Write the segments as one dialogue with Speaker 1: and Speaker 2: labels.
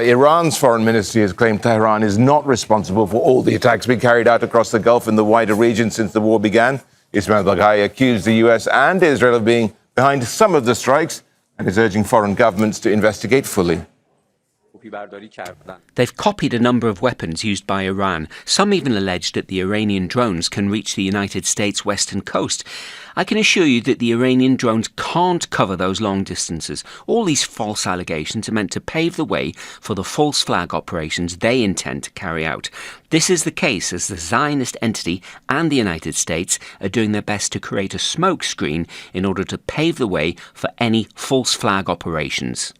Speaker 1: Iran's foreign ministry has claimed Tehran is not responsible for all the attacks being carried out across the Gulf and the wider region since the war began. Esmaeil Baghaei accused the US and Israel of being behind some of the strikes and is urging foreign governments to investigate fully.
Speaker 2: They've copied a number of weapons used by Iran. Some even alleged that the Iranian drones can reach the United States western coast. I can assure you that the Iranian drones can't cover those long distances. All these false allegations are meant to pave the way for the false flag operations they intend to carry out. This is the case as the Zionist entity and the United States are doing their best to create a smokescreen in order to pave the way for any false flag operations.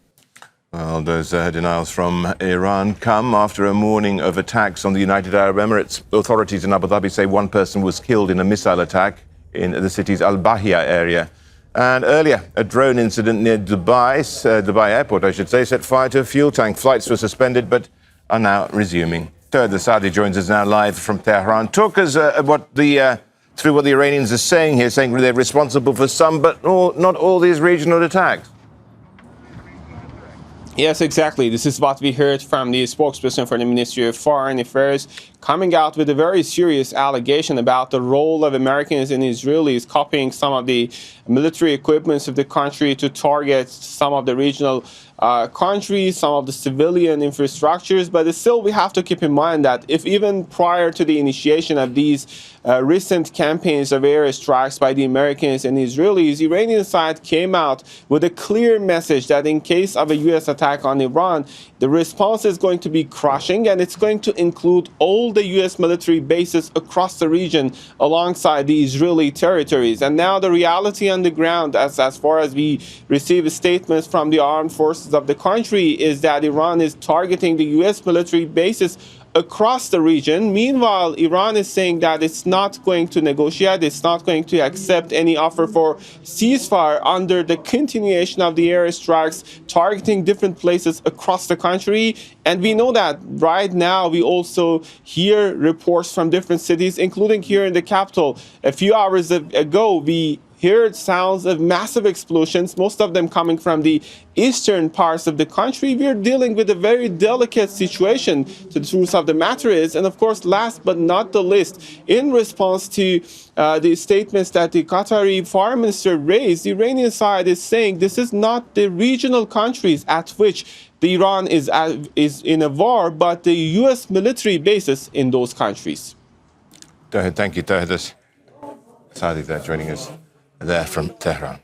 Speaker 1: Well, those denials from Iran come after a morning of attacks on the United Arab Emirates. Authorities in Abu Dhabi say one person was killed in a missile attack in the city's Al Bahia area. And earlier, a drone incident near Dubai airport, I should say, set fire to a fuel tank. Flights were suspended but are now resuming. Tohid Asadi joins us now live from Tehran. Talk us through what the Iranians are saying here, saying they're responsible for some, but not all these regional attacks.
Speaker 3: Yes, exactly. This is what we heard from the spokesperson for the Ministry of Foreign Affairs, coming out with a very serious allegation about the role of Americans and Israelis copying some of the military equipments of the country to target some of the regional countries, some of the civilian infrastructures. But still, we have to keep in mind that if even prior to the initiation of these recent campaigns of airstrikes by the Americans and Israelis, the Iranian side came out with a clear message that in case of a U.S. attack on Iran, the response is going to be crushing, and it's going to include all the U.S. military bases across the region alongside the Israeli territories. And now the reality on the ground, as far as we receive statements from the armed forces of the country, is that Iran is targeting the U.S. military bases across the region. Meanwhile, Iran is saying that it's not going to negotiate, it's not going to accept any offer for ceasefire under the continuation of the airstrikes targeting different places across the country. And we know that right now we also hear reports from different cities, including here in the capital. A few hours ago, we heard sounds of massive explosions, most of them coming from the eastern parts of the country. We're dealing with a very delicate situation, the truth of the matter is. And of course, last but not the least, in response to the statements that the Qatari foreign minister raised, the Iranian side is saying this is not the regional countries at which the Iran is in a war, but the U.S. military bases in those countries.
Speaker 1: Thank you, Tohid Asadi, there joining us there from Tehran.